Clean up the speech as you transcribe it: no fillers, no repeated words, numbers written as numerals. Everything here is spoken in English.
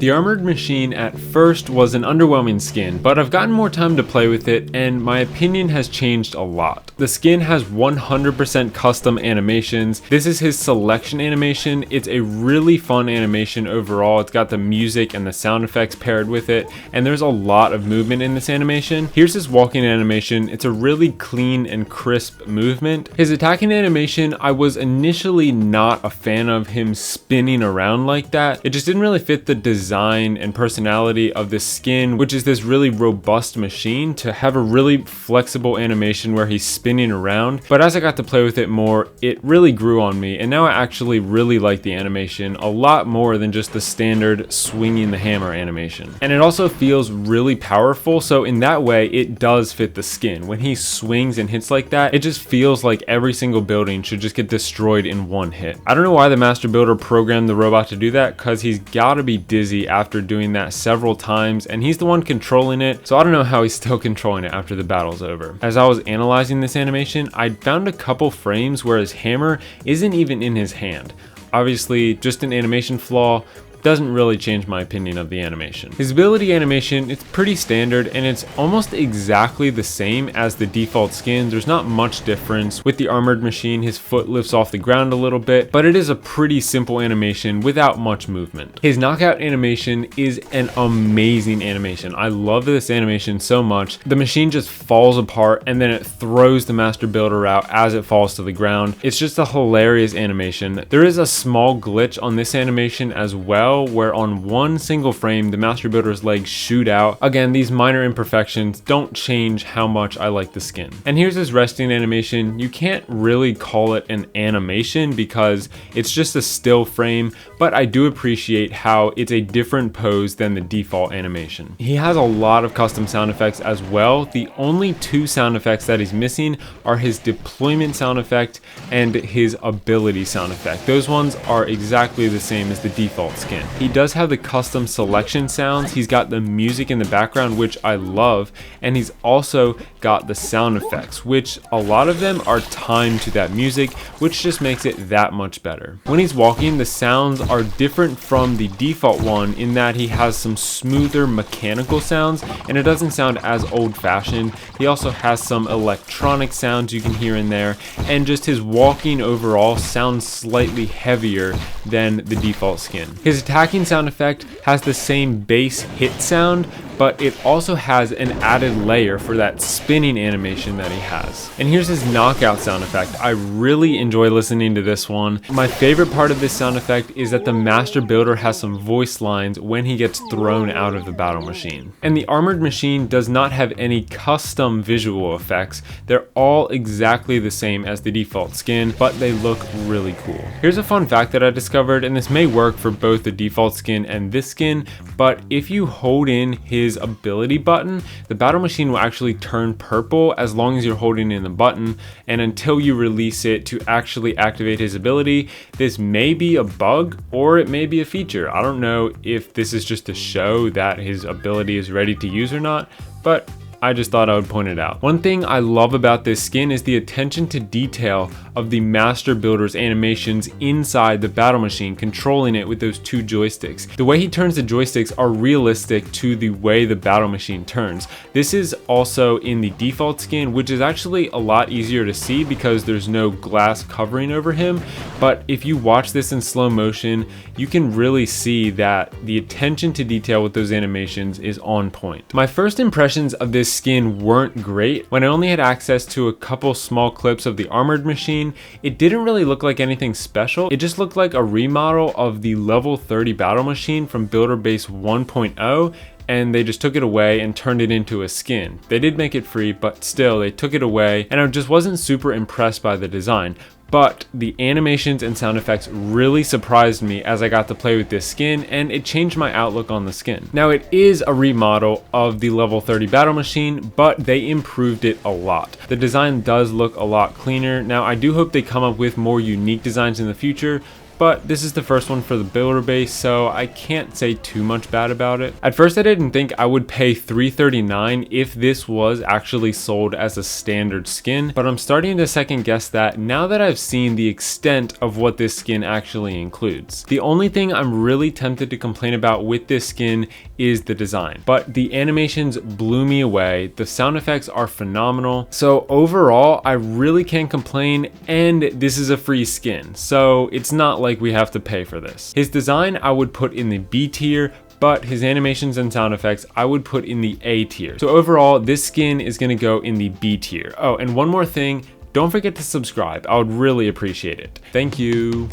The Armored Machine at first was an underwhelming skin, but I've gotten more time to play with it and my opinion has changed a lot. The skin has 100% custom animations. This is his selection animation. It's a really fun animation overall. It's got the music and the sound effects paired with it, and there's a lot of movement in this animation. Here's his walking animation. It's a really clean and crisp movement. His attacking animation, I was initially not a fan of him spinning around like that. It just didn't really fit the design and personality of this skin, which is this really robust machine, to have a really flexible animation where he's spinning around. But as I got to play with it more, it really grew on me, and now I actually really like the animation a lot more than just the standard swinging the hammer animation. And it also feels really powerful, so in that way it does fit the skin. When he swings and hits like that, it just feels like every single building should just get destroyed in one hit. I don't know why the Master Builder programmed the robot to do that, because he's gotta be dizzy after doing that several times, and he's the one controlling it, so I don't know how he's still controlling it after the battle's over. As I was analyzing this animation, I found a couple frames where his hammer isn't even in his hand. Obviously, just an animation flaw. Doesn't really change my opinion of the animation. His ability animation, it's pretty standard and it's almost exactly the same as the default skin. There's not much difference. With the Armored Machine, his foot lifts off the ground a little bit, but it is a pretty simple animation without much movement. His knockout animation is an amazing animation. I love this animation so much. The machine just falls apart and then it throws the Master Builder out as it falls to the ground. It's just a hilarious animation. There is a small glitch on this animation as well, where on one single frame the Master Builder's legs shoot out. Again, these minor imperfections don't change how much I like the skin. And here's his resting animation. You can't really call it an animation because it's just a still frame, but I do appreciate how it's a different pose than the default animation. He has a lot of custom sound effects as well. The only two sound effects that he's missing are his deployment sound effect and his ability sound effect. Those ones are exactly the same as the default skin. He does have the custom selection sounds. He's got the music in the background, which I love, and he's also got the sound effects, which a lot of them are timed to that music, which just makes it that much better. When he's walking, the sounds are different from the default one in that he has some smoother mechanical sounds and it doesn't sound as old-fashioned. He also has some electronic sounds you can hear in there, and just his walking overall sounds slightly heavier than the default skin. His attacking sound effect has the same base hit sound, but it also has an added layer for that spinning animation that he has. And here's his knockout sound effect. I really enjoy listening to this one. My favorite part of this sound effect is that the Master Builder has some voice lines when he gets thrown out of the battle machine. And the Armored Machine does not have any custom visual effects. They're all exactly the same as the default skin, but they look really cool. Here's a fun fact that I discovered, and this may work for both the default skin and this skin, but if you hold in his ability button, the battle machine will actually turn purple as long as you're holding in the button, and until you release it to actually activate his ability. This may be a bug or it may be a feature. I don't know if this is just to show that his ability is ready to use or not, but I just thought I would point it out. One thing I love about this skin is the attention to detail of the Master Builder's animations inside the battle machine, controlling it with those two joysticks. The way he turns the joysticks are realistic to the way the battle machine turns. This is also in the default skin, which is actually a lot easier to see because there's no glass covering over him. But if you watch this in slow motion, you can really see that the attention to detail with those animations is on point. My first impressions of this skin weren't great. When I only had access to a couple small clips of the Armored Machine, it didn't really look like anything special. It just looked like a remodel of the level 30 battle machine from Builder Base 1.0, and they just took it away and turned it into a skin. They did make it free, but still they took it away, and I just wasn't super impressed by the design. But the animations and sound effects really surprised me as I got to play with this skin, and it changed my outlook on the skin. Now, it is a remodel of the level 30 battle machine, but they improved it a lot. The design does look a lot cleaner. Now, I do hope they come up with more unique designs in the future, but this is the first one for the builder base, so I can't say too much bad about it. At first I didn't think I would pay $339 if this was actually sold as a standard skin, but I'm starting to second guess that now that I've seen the extent of what this skin actually includes. The only thing I'm really tempted to complain about with this skin is the design, but the animations blew me away. The sound effects are phenomenal. So overall, I really can't complain, and this is a free skin, so it's not like we have to pay for this. His design I would put in the B tier, but his animations and sound effects I would put in the A tier. So overall, this skin is gonna go in the B tier. Oh, and one more thing, don't forget to subscribe. I would really appreciate it. Thank you.